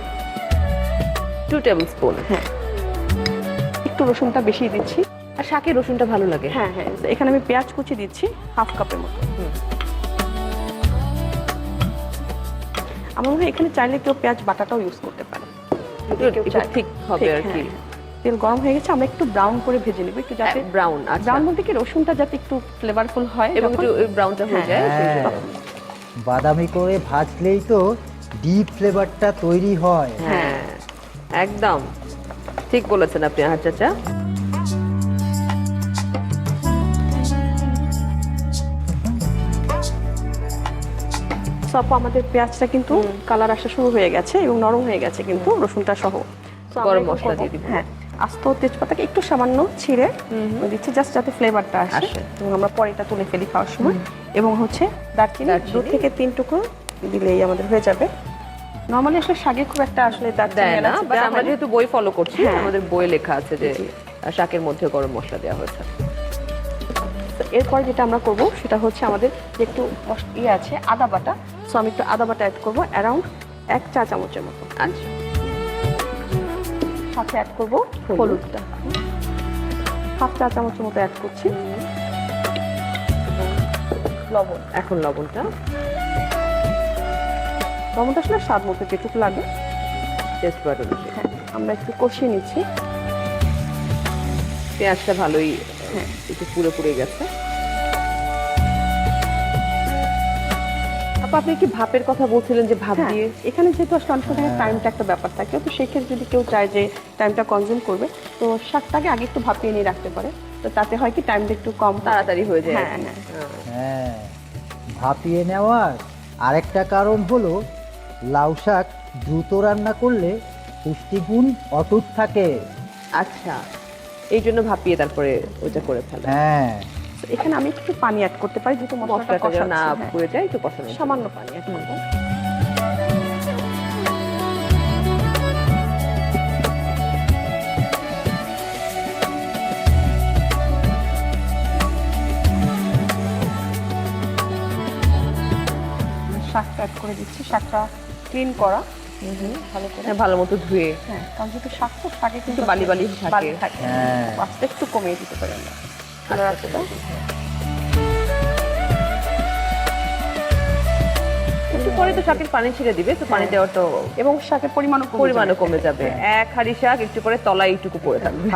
2 টেবিল স্পুন। হ্যাঁ, একটু রসুনটা বেশি দিচ্ছি। আর শাকে রসুনটা ভালো লাগে। হ্যাঁ হ্যাঁ, এখানে আমি পেঁয়াজ কুচি দিচ্ছি 1/2 কাপের মতো। আমার মনে হয় এখানে চাইলে কেউ পেঁয়াজ বাটাটাও ইউজ করতে পারে, যদি কেউ চায়। ঠিক হবে আর কি। হ্যাঁ। তেল গরম হয়ে গেছে, আমরা একটু ব্রাউন করে ভেজে নেব, একটু যাতে ব্রাউন। আচ্ছা, ব্রাউন বলতে কি রসুনটা যাতে একটু ফ্লেভারফুল হয় এবং যখন- একটু ব্রাউনটা হয়ে যায় সেই হ্যাঁ, জন্য। বাদামি করে ভাজলেই তো ডিপ ফ্লেভারটা তৈরি হয়। হ্যাঁ একদম ঠিক বলেছেন আপনি আহার চাচা। সব আমাদের পেঁয়াজটা কিন্তু কালার আসা শুরু হয়ে গেছে এবং নরম হয়ে গেছে কিন্তু রসুনটা সহ। So আমরা গরম এখন মশলা করবো- দিয়ে দিব। হ্যাঁ, আস্ত তেজপাতাকে একটু সামান্য ছিঁড়ে দিচ্ছি, জাস্ট যাতে ফ্লেভারটা আসে আসে। এবং আমরা পরে এটা তুলে ফেলি খাওয়ার সময়। এবং হচ্ছে দারচিনি 2 থেকে 3 টুকরো দিলেই আমাদের হয়ে যাবে। নরমালি আসলে শাকে খুব একটা আসলে দারচিনি দেয় না, এলাচ বাট দেওয়া আমরা হয় না। যেহেতু বই ফলো করছি, হ্যাঁ। আমাদের বইয়ে লেখা আছে যে জি। শাকের মধ্যে গরম মশলা দেওয়া হয়েছে। তো এরপর যেটা আমরা করব সেটা হচ্ছে আমাদের যে একটু ইয়ে আছে আদা বাটা। সো আমি একটু আদা বাটা অ্যাড করবো অ্যারাউন্ড 1 চা চামচের মতো। আচ্ছা, সাথে অ্যাড করবো হলুদটা 1/2 চা চামচের মতো অ্যাড করছি। লবণ, এখন লবণটা লবণটা আসলে স্বাদ মতো যেটুকু লাগে। টেস্ট বাড অনুযায়ী। হ্যাঁ, আমরা একটু কষিয়ে নিচ্ছি। পেঁয়াজটা ভালোই একটু পুড়ে পুড়ে গেছে। আপা, আপনি কি ভাপের কথা বলছিলেন যে ভাপ হ্যাঁ, দিয়ে? এখানে যেহেতু আসলে অনেক সময় টাইমটা একটা ব্যাপার থাকে, তো সেক্ষেত্রে যদি কেউ চায় যে টাইমটা কনজিউম করবে, তো শাকটাকে আগে একটু ভাপিয়ে নিয়ে রাখতে পারে, তো তাতে হয় কি টাইমটা একটু কম তাড়াতাড়ি হয়ে যায়। হ্যাঁ হ্যাঁ। হ্যাঁ, ভাপিয়ে নেওয়ার আরেকটা কারণ হলো লাউ শাক দ্রুত রান্না করলে পুষ্টিগুণ অটুট থাকে। আচ্ছা, এই জন্য ভাপিয়ে তারপরে ওইটা করে ফেলে। হ্যাঁ, তো এখানে আমি একটু পানি অ্যাড করতে পারি যেহেতু মশলাটা মশলাটা যেন না কষাচ্ছি। হ্যাঁ, পুড়ে যায়, একটু কষানো। সামান্য পানি অ্যাড করবো। শাকটা অ্যাড করে দিচ্ছি, শাকটা ক্লিন করা ভালো করে। হ্যাঁ, ভালো মতো ধুয়ে। হ্যাঁ, কারণ যেহেতু শাক তো শাকে কিন্তু বালি বালি থাকে। বালি থাকে। হ্যাঁ। আস্তে একটু কমিয়ে দিতে পারি আমরা। চুলার আঁচটা। একটু পরে তো শাকের পানি ছেড়ে দিবে, তো পানি দেওয়ার তো এবং শাকের পরিমাণও কমে যাবে। এক হাঁড়ি শাক একটু পরে তলায় এইটুকু পড়ে থাকবে।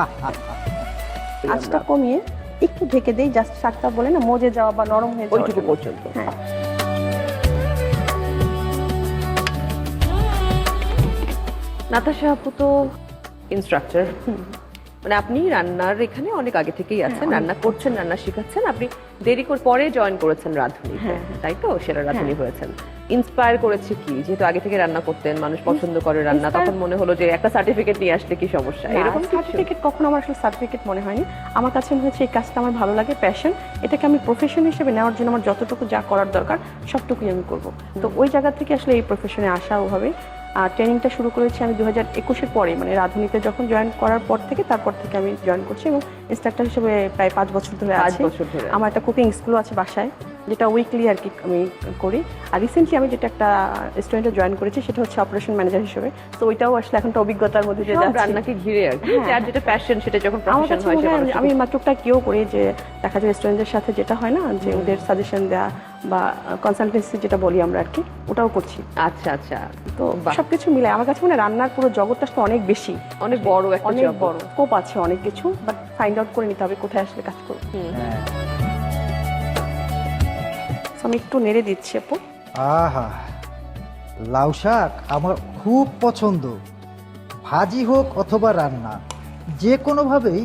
আঁচটা কমিয়ে একটু ঢেকে দেই, জাস্ট শাকটা বলে না মজে যাওয়া বা নরম হয়ে যাওয়া ওইটুকু পর্যন্ত। হ্যাঁ। নাতাশা আপু তো ইনস্ট্রাক্টর, মানে আপনি রান্নার এখানে অনেক আগে থেকেই আছেন, রান্না করছেন, রান্না শেখাচ্ছেন। আপনি দেরি করে পরে জয়েন করেছেন রাঁধুনি, তাই তো? সেরা রাঁধুনি হয়েছেন। ইন্সপায়ার করেছে কি? যেহেতু আগে থেকে রান্না করতেন, মানুষ পছন্দ করে রান্না, তখন মনে হলো যে একটা সার্টিফিকেট নিয়ে আসলে কি সমস্যা, এরকম কিছু? সার্টিফিকেট কখনো আমার আসলে সার্টিফিকেট মনে হয়নি। আমার কাছে মনে হচ্ছে এই কাজটা আমার ভালো লাগে, প্যাশন। এটাকে আমি প্রফেশন হিসেবে নেওয়ার জন্য আমার যতটুকু যা করার দরকার সবটুকুই আমি করব। তো ওই জায়গা থেকে আসলে এই প্রফেশনে আসা ওভাবে। আর ট্রেনিংটা শুরু করেছি আমি 2021-এর পরে, মানে রাঁধুনিতে যখন জয়েন করার পর থেকে, তারপর থেকে আমি জয়েন করছি এবং ইনস্ট্রাক্টর হিসেবে প্রায় 5 বছর ধরে 5 আছি। বছর ধরে। আমার একটা কুকিং স্কুলও আছে বাসায়, যেটা উইকলি আর কি আমি করি। আর রিসেন্টলি আমি যেটা একটা রেস্টুরেন্টে জয়েন করেছি সেটা হচ্ছে অপারেশন ম্যানেজার হিসেবে। তো ওইটাও আসলে এখন একটা অভিজ্ঞতার মধ্যে দিয়ে সব যাচ্ছি। রান্নাকে ঘিরে আর কি, হ্যাঁ। যার যেটা প্যাশন সেটা যখন আমার প্রফেশন কাছে হয় মনে সে হয় মানুষ আমি মাত্রটা কেউ করি যে দেখা যায় রেস্টুরেন্টের সাথে যেটা হয় না যে ওদের সাজেশন দেওয়া বা কনসালটেন্সি যেটা বলি আমরা আর কি, ওটাও করছি। আচ্ছা আচ্ছা, তো বাহ। সবকিছু মিলে আমার কাছে মনে হয় রান্নার পুরো জগৎটা আসলে অনেক বেশি, অনেক বড় একটা অনেক জগৎ। বড় স্কোপ আছে অনেক কিছু, বাট ফাইন্ড আউট করে নিতে হবে কোথায় আসলে কাজ করবো। হ্যাঁ। So, আমি একটু নেড়ে দিচ্ছি আপু। আহা, লাউ শাক আমার খুব পছন্দ। ভাজি হোক অথবা রান্না, যে কোনোভাবেই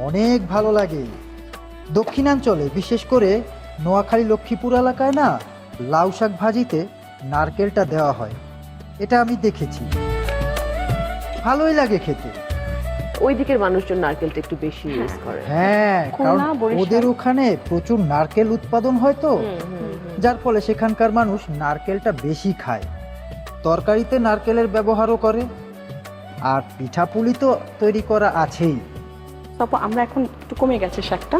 অনেক ভালো লাগে। দক্ষিণাঞ্চলে বিশেষ করে নোয়াখালী লক্ষ্মীপুর এলাকায় না লাউ শাক ভাজিতে নারকেলটা দেওয়া হয়, এটা আমি দেখেছি। ভালোই লাগে খেতে। ওই দিকের মানুষজন নারকেলটা একটু বেশি ইউজ করে। হ্যাঁ, কারণ খুলনা, বরিশাল। ওদের ওখানে প্রচুর নারকেল উৎপাদন হয় তো, যার ফলে সেখানকার মানুষ নারকেলটা বেশি খায়, তরকারিতে নারকেলের ব্যবহারও করে, আর পিঠাপুলি তো তৈরি করা আছেই। তারপর আমরা এখন একটু কমে গেছে শাকটা,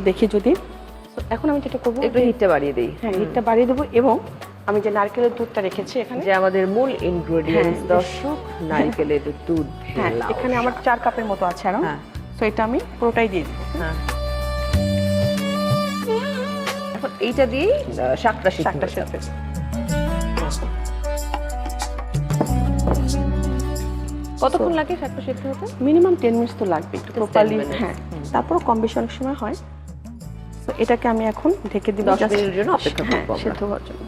দেখি যদি। তো এখন আমি যেটা করবো, একটু হিটটা বাড়িয়ে দিই। হ্যাঁ হিটটা বাড়িয়ে দেবো, এবং আমি যে নারকেলের দুধটা রেখেছি এখানে, যে আমাদের মূল ইনগ্রেডিয়েন্টস হ্যাঁ, দর্শক, নারকেলের দুধ। হ্যাঁ এখানে আমার 4 কাপের মতো আছে আরো। হ্যাঁ। তো এটা আমি পুরোটাই দিয়ে দিই। হ্যাঁ, এখন এইটা দিয়েই শাকটা সিদ্ধ শাকটা হয়ে সেদ্ধ যাবে। কতক্ষণ লাগে শাকটা সিদ্ধ হতে? মিনিমাম 10 মিনিটস তো লাগবে একটু Just 10 প্রপারলি। minutes। হ্যাঁ, তারপর কম বেশি অনেক সময় হয়। তো এটাকে আমি এখন ঢেকে দিব 10 just- মিনিটের জন্য অপেক্ষা হ্যাঁ, করবো আমরা। সেদ্ধ হওয়ার জন্য।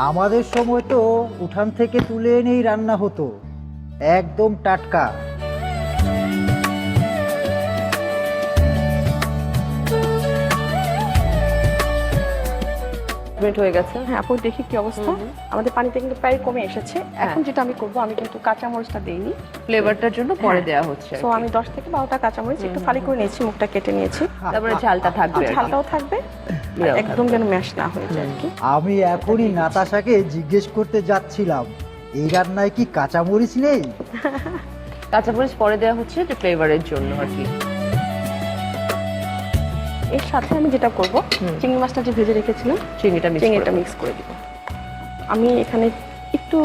আমাদের সময় তো উঠান থেকে তুলে এনেই রান্না হতো, একদম টাটকা। মিনিট হয়ে গেছে। হ্যাঁ আপু দেখি কি অবস্থা। আমাদের পানিতে কিন্তু প্রায় কমে এসেছে। এখন যেটা আমি করব, আমি কিন্তু কাঁচামরিচটা দেইনি, ফ্লেভারটার জন্য পরে হ্যাঁ। দেওয়া হচ্ছে। তো আমি 10 থেকে 12টা কাঁচামরিচ একটু ফালি করে নিয়েছি, মুখটা কেটে নিয়েছি। তারপরে ঝালটা থাকবে। ঝালটাও থাকবে, বিরাম একদম যেন ম্যাশ না হয়ে যায় আর কি। আমি এখনই নাতাশাকে জিজ্ঞেস করতে যাচ্ছিলাম, এই রান্নায় কি কাঁচামরিচ নেই? কাঁচামরিচ পরে দেওয়া হচ্ছে যে ফ্লেভারের জন্য আর কি। এর সাথে আমি যেটা করব, চিংড়ি মাছটা যে ভেজে রেখেছিলাম, চিংড়িটা চিংড়িটা মিক্স করে দিব। আমি এখানে একটু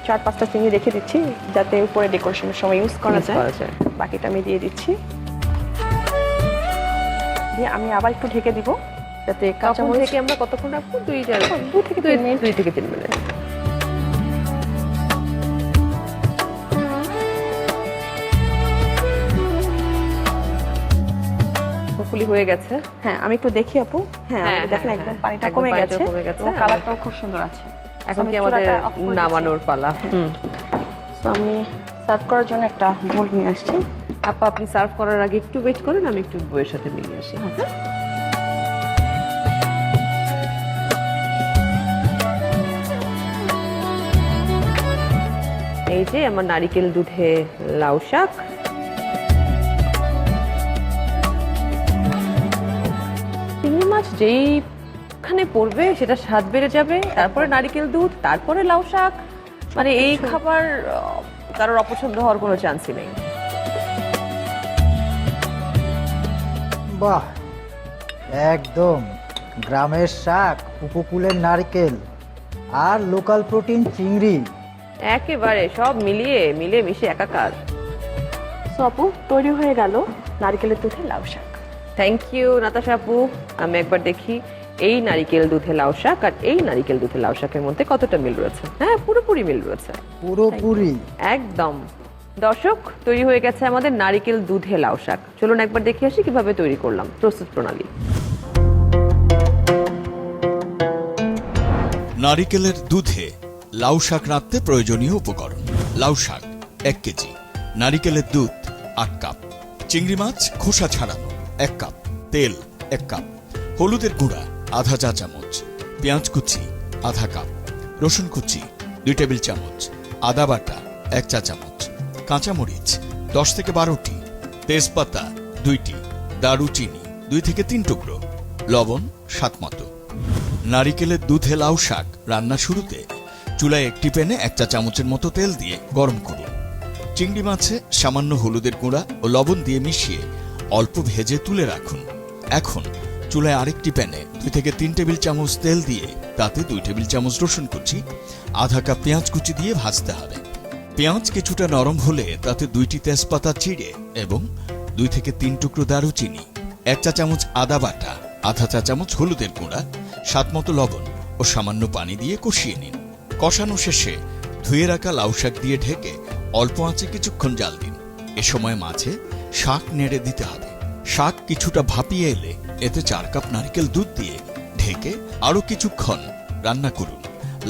4-5টা চিংড়ি রেখে দিচ্ছি, যাতে উপরে ডেকোরেশনের সময় ইউজ করা Use যায়। করা যায়। বাকিটা আমি দিয়ে দিচ্ছি, দিয়ে আমি আবার একটু ঢেকে দিব, যাতে কাঁচামরিচ কাঁচামরিচ থেকে আমরা কতক্ষণ রাখবো? 2 থেকে 3 মিনিট। 2 থেকে 3 মিনিট। ফুলি হয়ে গেছে। হ্যাঁ আমি একটু দেখি আপু। হ্যাঁ হ্যাঁ, দেখেন হ্যাঁ, একদম হ্যাঁ। পানিটা একদম কমে পানিটা গেছে, কমে গেছে। এবং কালারটাও খুব সুন্দর আছে। এখন আমি কি আমাদের চুলাটা off করে দিচ্ছি। নামানোর পালা? তো আমি সার্ভ করার জন্য একটা বোল নিয়ে আসছি। আপা আপনি সার্ভ করার আগে একটু ওয়েট করেন, আমি একটু বইয়ের সাথে মিলিয়ে আসি। এই যে আমার নারিকেল দুধে লাউ শাক। চিংড়ি মাছ যেইখানে পড়বে সেটা স্বাদ বেড়ে যাবে, তারপরে নারিকেল দুধ, তারপরে লাউ শাক। মানে এই খাবার কারোর অপছন্দ হওয়ার কোনো চান্সই নেই। বাহ, একদম গ্রামের শাক, উপকূলের নারকেল, আর লোকাল প্রোটিন চিংড়ি। একেবারে সব মিলে মিশে একাকার। সো আপু তৈরি হয়ে গেল নারকেলের দুধে লাউ শাক। থ্যাংক ইউ নাতাশা আপু। আমি একবার দেখি এই নারিকেল দুধে লাউ শাক আর এই নারিকেল দুধে লাউ শাকের মধ্যে কতটা মিল রয়েছে। হ্যাঁ, পুরোপুরি মিল রয়েছে, পুরোপুরি। একদম। দর্শক, তৈরি হয়ে গেছে আমাদের নারিকেল দুধে লাউ শাক। চলুন একবার দেখে আসি কিভাবে তৈরি করলাম, প্রস্তুত প্রণালী। নারিকেলের দুধে লাউ শাক রাঁধতে প্রয়োজনীয় উপকরণ: লাউ শাক 1 কেজি, নারিকেলের দুধ 8 কাপ, চিংড়ি মাছ খোসা ছাড়ানো 1 কাপ, তেল 1 কাপ, হলুদের গুঁড়া আধা চা চামচ, পেঁয়াজ কুচি আধা কাপ, রসুন কুচি 2 টেবিল চামচ, আদা বাটা 1 চা চামচ, কাঁচামরিচ 10 থেকে 12টি, তেজপাতা 2টি, দারুচিনি 2 থেকে 3 টুকরো, লবণ স্বাদ মতো। নারিকেলের দুধে লাউ শাক রান্না শুরুতে চুলায় একটি প্যানে 1 চা চামচের মতো তেল দিয়ে গরম করুন। চিংড়ি মাছে সামান্য হলুদের গুঁড়া ও লবণ দিয়ে মিশিয়ে অল্প ভেজে তুলে রাখুন। এখন চুলায় আরেকটি প্যানে 2 থেকে 3 টেবিল চামচ তেল দিয়ে তাতে 2 টেবিল চামচ রসুন কুচি, আধা কাপ পেঁয়াজ কুচি দিয়ে ভাজতে হবে। পেঁয়াজ কিছুটা নরম হলে তাতে 2টি তেজপাতা চিড়ে এবং 2 থেকে 3 টুকরো দারুচিনি, 1 চা চামচ আদা বাটা, আধা চা চামচ হলুদের গুঁড়া, স্বাদমতো লবণ ও সামান্য পানি দিয়ে কষিয়ে নিন। কষানো শেষে ধুয়ে রাখা লাউ শাক দিয়ে ঢেকে অল্প আঁচে কিছুক্ষণ জাল দিন। এ সময় মাঝে শাক নেড়ে দিতে হবে। শাক কিছুটা ভাপিয়ে এলে এতে 4 কাপ নারকেল দুধ দিয়ে ঢেকে আরো কিছুক্ষণ রান্না করুন।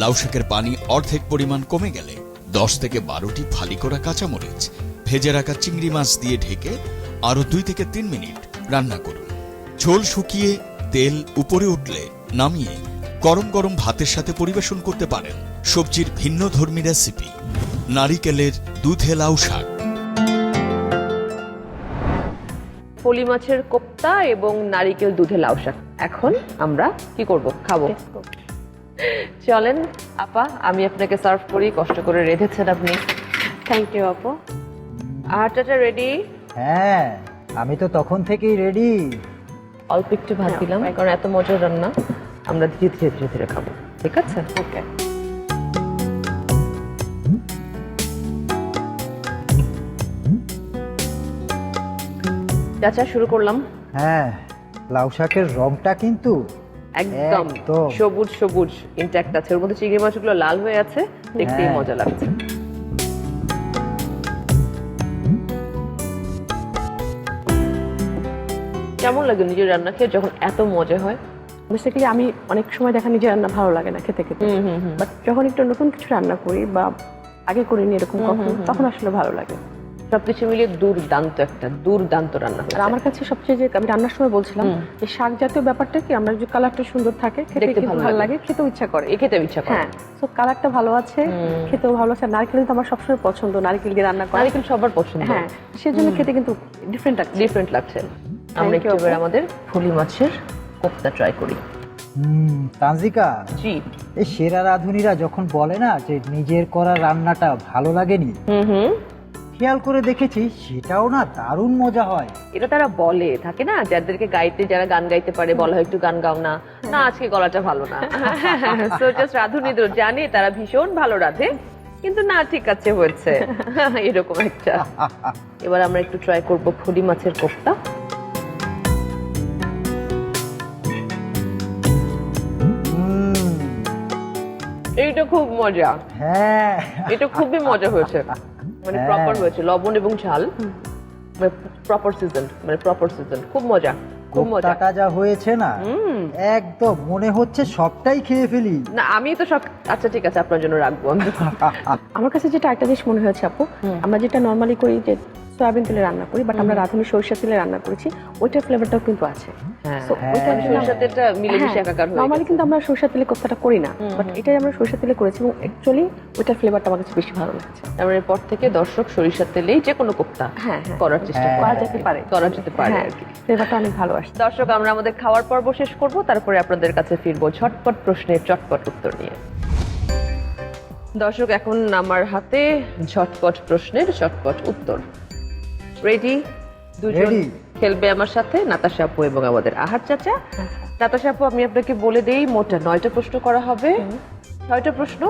লাউ শাকের পানি অর্ধেক পরিমাণ কমে গেলে 10 থেকে 12টি ফালি করা কাঁচামরিচ, ভেজে রাখা চিংড়ি মাছ দিয়ে ঢেকে আরো 2 থেকে 3 মিনিট রান্না করুন। ঝোল শুকিয়ে তেল উপরে উঠলে নামিয়ে গরম গরম ভাতের সাথে পরিবেশন করতে পারেন সবজির ভিন্নধর্মী রেসিপি নারিকেলের দুধে লাউ শাক। ফলি মাছের কোপ্তা এবং নারিকেল দুধে লাউ শাক। এখন আমরা কি করব? খাবো। চলেন আপা, আমি আপনাকে সার্ভ করি, কষ্ট করে রেঁধেছেন আপনি। থ্যাংক ইউ আপু। আহার চাচা রেডি? হ্যাঁ, আমি তো তখন থেকেই রেডি। অল্প একটু ভাত দিলাম, কারণ এত মজার রান্না আমরা ধীরে ধীরে ধীরে ধীরে খাবো, ঠিক আছে? ওকে। চাচা শুরু করলাম। হ্যাঁ, লাউ শাকের রংটা কিন্তু একদম একদম। সবুজ সবুজ ইনট্যাক্ট আছে, ওর মধ্যে চিংড়ি মাছগুলো লাল হয়ে আছে, দেখতেই হ্যাঁ। মজা লাগছে। কেমন লাগে নিজের রান্না খেয়ে যখন এত মজা হয়? বেসিক্যালি আমি অনেক সময় দেখা নিজের রান্না ভালো লাগে না খেতে খেতে, বাট যখন একটু নতুন কিছু রান্না করি বা আগে করিনি এরকম কখনো, তখন আসলে ভালো লাগে। সবকিছু মিলিয়ে দুর্দান্ত রান্না আর হয়েছে। আমার কাছে সবচেয়ে যে আমি রান্নার সময় বলছিলাম যে শাক জাতীয় ব্যাপারটা কি, আমরা যদি কালারটা সুন্দর থাকে খেতে দেখতে কিন্তু ভালো ভালো লাগে। লাগে, খেতেও ইচ্ছা করে। এ খেতে ইচ্ছা করে। হ্যাঁ, তো কালারটা ভালো আছে, খেতেও ভালো আছে। নারকেল কিন্তু আমার সবসময় পছন্দ, নারকেল দিয়ে রান্না করা। নারিকেল সবার পছন্দ। হ্যাঁ, সেজন্য খেতে কিন্তু ডিফারেন্ট লাগছে। আমরা you, একটু এবার আমাদের ফলি মাছের কোপ্তা ট্রাই করি। তানজিকা, জি। এই সেরা রাঁধুনিরা যখন বলে না যে নিজের করা রান্নাটা ভালো লাগেনি, খেয়াল করে দেখেছি সেটাও না দারুণ মজা হয়। এটা তারা বলে থাকে না, যাদেরকে গাইতে, যারা গান গাইতে পারে, বলা হয় একটু গান গাও না, না আজকে গলাটা ভালো না। সো জাস্ট রাঁধুনিদের জানে তারা ভীষণ ভালো রাঁধে, কিন্তু না ঠিক আছে হয়েছে এরকম একটা। এবার আমরা একটু ট্রাই করব ফলি মাছের কোপ্তা। এইটা খুব মজা, হ্যাঁ, এটা খুবই মজা হয়েছে, মানে হ্যাঁ। প্রপার হয়েছে, লবণ এবং ঝাল প্রপার সিজন, খুব মজা, খুব মজা। কোপ্তাটা যা হয়েছে না, একদম মনে হচ্ছে সবটাই খেয়ে ফেলি। না আমি তো সব, আচ্ছা ঠিক আছে আপনার জন্য রাখবো আমি। আমার কাছে যেটা একটা জিনিস মনে হয়েছে আপু, আমরা যেটা নর্মালি করি যে সয়াবিন তেলে রান্না করি, বাট আমরা রাঁধুনি সরিষা তেলে রান্না করেছি, ওইটার ফ্লেভারটাও কিন্তু আছে। হ্যাঁ, So, ওইটা সরিষার তেলটা মিলেমিশে একাকার হয়ে নর্মালি গেছে। কিন্তু আমরা সরিষা তেলে কোপ্তাটা করি না, বাট এটাই আমরা সরিষা তেলে করেছি এবং অ্যাকচুয়ালি ওইটার ফ্লেভারটা আমার কাছে বেশি ভালো লাগছে। তারপরে পর থেকে দর্শক সরিষার তেলেই যে কোনো কোপ্তা হ্যাঁ, হ্যাঁ। করার চেষ্টা হ্যাঁ। করা করা যেতে পারে। পারে হ্যাঁ, আর কি। ফ্লেভারটা অনেক ভালো আসছে। দর্শক, আমরা আমাদের খাওয়ার পর্ব শেষ করব, তারপরে আপনাদের কাছে ফিরবো ঝটপট প্রশ্নের চটপট উত্তর নিয়ে। দর্শক, এখন আমার হাতে ঝটপট প্রশ্নের চটপট উত্তর। রেডি? দুজন Ready. খেলবে আমার সাথে, নাতাশা আপু এবং আমাদের আহার চাচা। নাতাশা আপু, আমি আপনাকে বলে দেই, মোট 9টা প্রশ্ন করা হবে। 6টা প্রশ্ন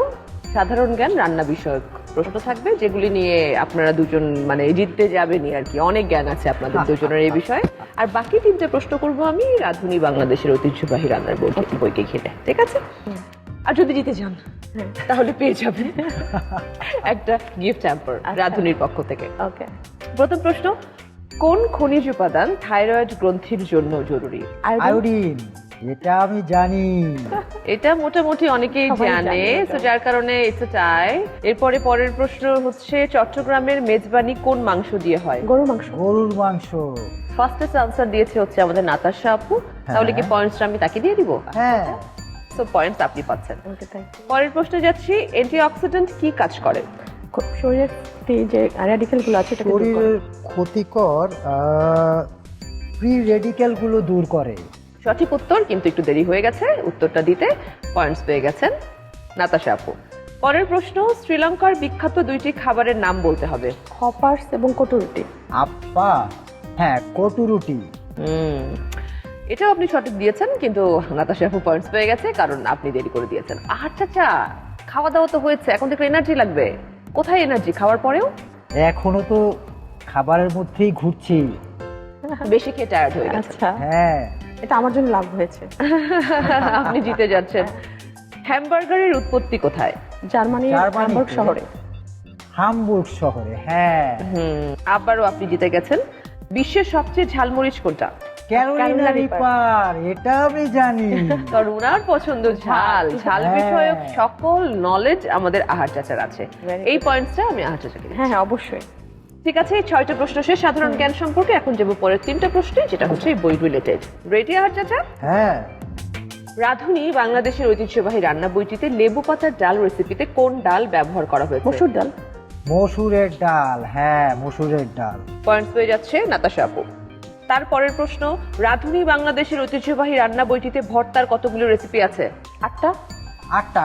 সাধারণ জ্ঞান রান্না বিষয়ক প্রশ্ন থাকবে, যেগুলি নিয়ে আপনারা দুজন মানে জিততে যাবেনই আর কি, অনেক জ্ঞান আছে আপনাদের দুজনের এই বিষয়ে। আর বাকি 3টে প্রশ্ন করব আমি রাঁধুনি বাংলাদেশের ঐতিহ্যবাহী রান্নার বইকে ঘিরে, ঠিক আছে? আর যদি জিতে যান তাহলে পেয়ে যাবেন একটা গিফট হ্যাম্পার রাঁধুনির পক্ষ থেকে। ওকে, প্রথম প্রশ্ন, কোন খনিজ উপাদান থাইরয়েড গ্রন্থির জন্য জরুরি? আয়োডিন, এটা আমি জানি। এটা মোটামুটি অনেকেই সবাই জানে, জানে এটা। তো যার কারণে এটা চাই। এরপরে পরের প্রশ্ন হচ্ছে, চট্টগ্রামের মেজবানি কোন মাংস দিয়ে হয়? গরুর মাংস। গরুর মাংস। ফার্স্টেস্ট আনসার দিয়েছে হচ্ছে আমাদের নাতাশা আপু, তাহলে কি পয়েন্টসটা আমি তাকে দিয়ে দিব? হ্যাঁ, সো পয়েন্টস আপনি পাচ্ছেন। ওকে, থ্যাংক ইউ। পরের প্রশ্নে যাচ্ছি, অ্যান্টিঅক্সিডেন্ট কি কাজ করে? শরীরের যে র্যাডিক্যাল গুলো আছে এটাকে দূর করে। শরীরের ক্ষতিকর ফ্রি রেডিক্যাল গুলো দূর করে। সঠিক উত্তর, কিন্তু একটু দেরি হয়ে গেছে উত্তরটা দিতে, পয়েন্টস পেয়ে গেছেন নাতাশা আপু। পরের প্রশ্ন, শ্রীলঙ্কার বিখ্যাত 2টি খাবারের নাম বলতে হবে। খপার্স এবং কটুরুটি। আপা, হ্যাঁ, কটুরুটি। এটাও আপনি সঠিক দিয়েছেন, কিন্তু নাতাশা আপু পয়েন্টস পেয়ে গেছে কারণ আপনি দেরি করে দিয়েছেন। আচ্ছা আচ্ছা, খাওয়া দাওয়া তো হয়েছে, এখন দেখলে এনার্জি লাগবে। কোথায় এনার্জি খাওয়ার পরেও? এখনো তো খাবারের মধ্যেই ঘুরছি। বেশি খেয়ে টায়ার্ড হয়ে গেছে। আচ্ছা, হ্যাঁ, এটা আমার জন্য লাভ হয়েছে। আপনি জিতে যাচ্ছেন। হ্যামবার্গারের উৎপত্তি কোথায়? জার্মানির হ্যামবার্গ শহরে। হামবুর্গ শহরে। হ্যাঁ, আবারও আপনি জিতে গেছেন। বিশ্বের সবচেয়ে ঝালমরিচ কোনটা? ক্যারোলিনা রিপার, এটা আমি জানি। কারণ উনার পছন্দ ঝাল হ্যাঁ। বিষয়ক সকল নলেজ আমাদের আহার চাচার আছে। Very এই পয়েন্টসটা আমি আহার চাচাকে দিচ্ছি। হ্যাঁ হ্যাঁ, অবশ্যই। ঠিক আছে, এই 6টা প্রশ্ন শেষ সাধারণ জ্ঞান সম্পর্কে। এখন যাবো পরের 3টা প্রশ্নে, যেটা হচ্ছে বই রিলেটেড। রেডি আহার চাচা? হ্যাঁ, রাঁধুনি বাংলাদেশের ঐতিহ্যবাহী রান্না বইটিতে লেবু পাতার ডাল রেসিপিতে কোন ডাল ব্যবহার করা হয়েছে? মসুর ডাল। মসুরের ডাল। হ্যাঁ, মসুরের ডাল। পয়েন্টস পেয়ে যাচ্ছে নাতাশা আপু। তারপরের প্রশ্ন, রাঁধুনি বাংলাদেশের ঐতিহ্যবাহী রান্না বইটিতে ভর্তার কতগুলো রেসিপি আছে? 8টা? আটটা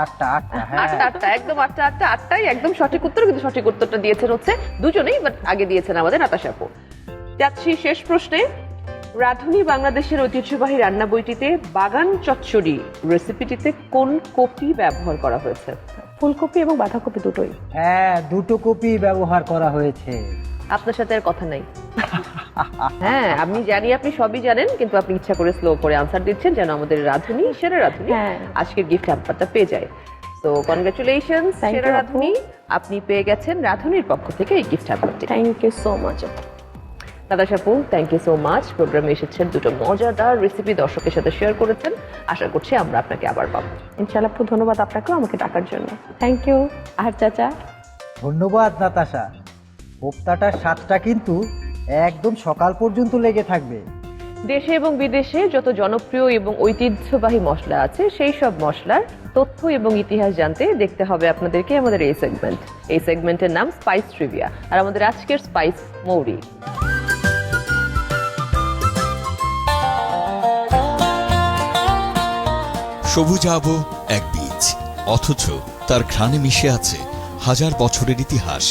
হ্যাঁ। আটটা, একদম আটটাই একদম সঠিক উত্তর। কিন্তু সঠিক উত্তরটা দিয়েছেন হচ্ছে দুজনেই, বাট আগে দিয়েছেন আমাদের নাতাশা আপু। যাচ্ছি শেষ প্রশ্নে। রাঁধুনি বাংলাদেশের ঐতিহ্যবাহী রান্না বইটিতে বাগান চচ্চড়ি রেসিপিটিতে কোন কপি ব্যবহার করা হয়েছে? ফুলকপি এবং বাঁধাকপি দুটোই। হ্যাঁ, দুটো কপি ব্যবহার করা হয়েছে। আপনার সাথে আর কথা নাই। হ্যাঁ, আমি জানি আপনি সবই জানেন, কিন্তু আপনি ইচ্ছা করে স্লো করে আনসার দিচ্ছেন যেন আমাদের রাঁধুনি, সেরা রাঁধুনি হ্যাঁ। আজকের গিফট হ্যাম্পারটা পেয়ে যায়। তো কনগ্রাচুলেশনস Thank সেরা you, আপু। রাঁধুনি, আপনি পেয়ে গেছেন রাঁধুনির পক্ষ থেকে এই গিফট হ্যাম্পারটি। Thank you so much. Natasha আপু, থ্যাংক ইউ সো মাচ। প্রোগ্রামে এসেছেন, দুটো মজাদার রেসিপি দর্শকের সাথে শেয়ার করেছেন। আশা করছি আমরা আপনাকে আবার পাবো। ইনশাআল্লাহ আপু, ধন্যবাদ আপনাকেও আমাকে ডাকার জন্য। Thank you. আর চাচা, ধন্যবাদ নাতাশা। কোপ্তাটার স্বাদটা কিন্তু একদম সকাল পর্যন্ত লেগে থাকবে। দেশে এবং বিদেশে যত জনপ্রিয় এবং ঐতিহ্যবাহী মশলা আছে, সেই সব মশলার তথ্য এবং ইতিহাস জানতে দেখতে হবে আপনাদেরকে আমাদের এই সেগমেন্ট। এই সেগমেন্টের নাম স্পাইস ট্রিভিয়া, আর আমাদের আজকের স্পাইস মৌরি। সবুজাব এক বীজ, অথচ তার ঘ্রাণে মিশে আছে হাজার বছরের ইতিহাস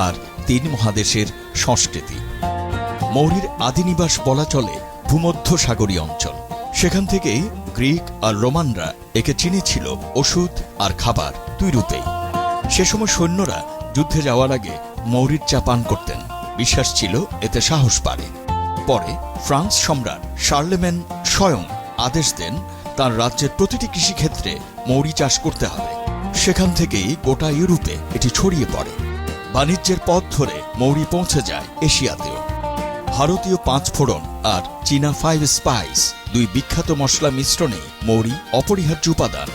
আর 3 মহাদেশের সংস্কৃতি। মৌরির আদিনিবাস বলা চলে ভূমধ্য সাগরীয় অঞ্চল। সেখান থেকেই গ্রিক আর রোমানরা একে চিনেছিল ওষুধ আর খাবার 2 রূপেই। সে সময় সৈন্যরা যুদ্ধে যাওয়ার আগে মৌরির চা পান করতেন, বিশ্বাস ছিল এতে সাহস বাড়ে। পরে ফ্রান্স সম্রাট শার্লেমেন স্বয়ং আদেশ দেন তার রাজ্যের প্রতিটি কৃষিক্ষেত্রে মৌরি চাষ করতে হবে। সেখান থেকেই গোটা ইউরোপে এটি ছড়িয়ে পড়ে। বাণিজ্যের পথ ধরে মৌরি পৌঁছে যায় এশিয়াতেও। ভারতীয় 5 ফোড়ন আর চীনা 5 স্পাইস, 2 বিখ্যাত মশলা মিশ্রণে মৌরি অপরিহার্য উপাদান।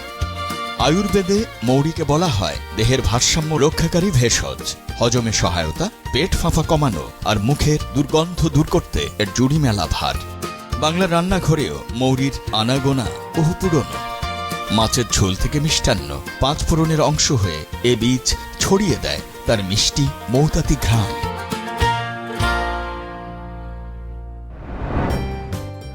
আয়ুর্বেদে মৌরিকে বলা হয় দেহের ভারসাম্য রক্ষাকারী ভেষজ। হজমে সহায়তা, পেট ফাঁপা কমানো আর মুখের দুর্গন্ধ দূর করতে এর জুড়ি মেলা ভার। বাংলা রান্নাঘরেও মৌরির আনাগোনা বহু পুরনো। মাছের ঝোল থেকে মিষ্টান্ন 5 ফোড়নের অংশ হয়ে এ বীজ ছড়িয়ে দেয় তার মিষ্টি মৌতাতি ঘ্রাণ।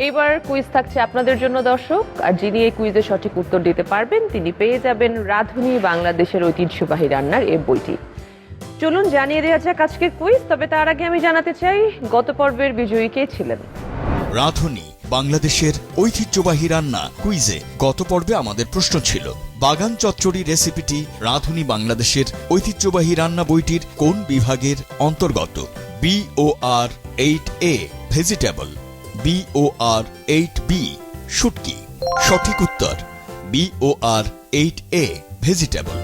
এবার কুইজ থাকছে আপনাদের জন্য দর্শক, আর যিনি এই কুইজের সঠিক উত্তর দিতে পারবেন তিনি পেয়ে যাবেন রাঁধুনি বাংলাদেশের ঐতিহ্যবাহী রান্নার এই বইটি। চলুন জানিয়ে দেওয়া যাক আজকের কুইজ। তবে তার আগে আমি জানাতে চাই গত পর্বের বিজয়ী কে ছিলেন। রাঁধুনি বাংলাদেশের ঐতিহ্যবাহী রান্না কুইজে গত পর্বে আমাদের প্রশ্ন ছিল, বাগান চচ্চড়ি রেসিপিটি রাঁধুনি বাংলাদেশের ঐতিহ্যবাহী রান্না বইটির কোন বিভাগের অন্তর্গত? BOR 8A vegetable, BOR 8B শুটকি। সঠিক উত্তর BOR 8A ভেজিটেবল।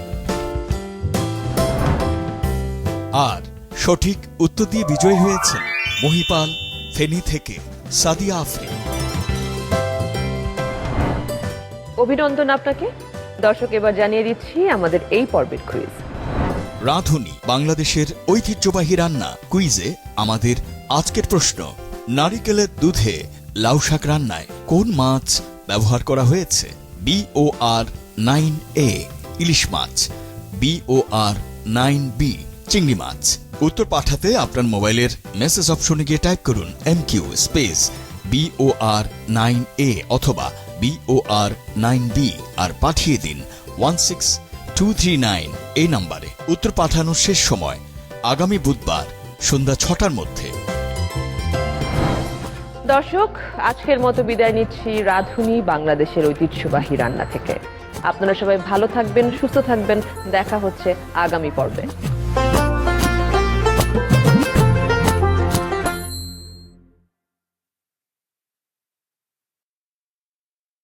আর সঠিক উত্তর দিয়ে বিজয়ী হয়েছেন মহিপাল, ফেনী থেকে সাদিয়া আফরিন। অভিনন্দন আপনাকে। দর্শক, এবার জানিয়ে দিচ্ছি আমাদের এই পর্বের কুইজ। রাঁধুনি বাংলাদেশের ঐতিহ্যবাহী রান্না কুইজে আমাদের আজকের প্রশ্ন, নারিকেলের দুধে লাউ শাক রান্নায় কোন মাছ ব্যবহার করা হয়েছে? BOR 9A ইলিশ মাছ, BOR 9B চিংড়ি মাছ। উত্তর পাঠাতে আপনার মোবাইলের মেসেজ অপশনে গিয়ে টাইপ করুন MQ স্পেস BOR 9A অথবা BOR 9B আর পাঠিয়ে দিন 16239 এই নম্বরে। উত্তর পাঠানোর শেষ সময় আগামী বুধবার সন্ধ্যা 6টার মধ্যে। দর্শক, আজকের মতো বিদায় নিচ্ছি রাঁধুনি বাংলাদেশের ঐতিহ্যবাহী রান্না থেকে। আপনারা সবাই ভালো থাকবেন, সুস্থ থাকবেন। দেখা হচ্ছে আগামী পর্বে।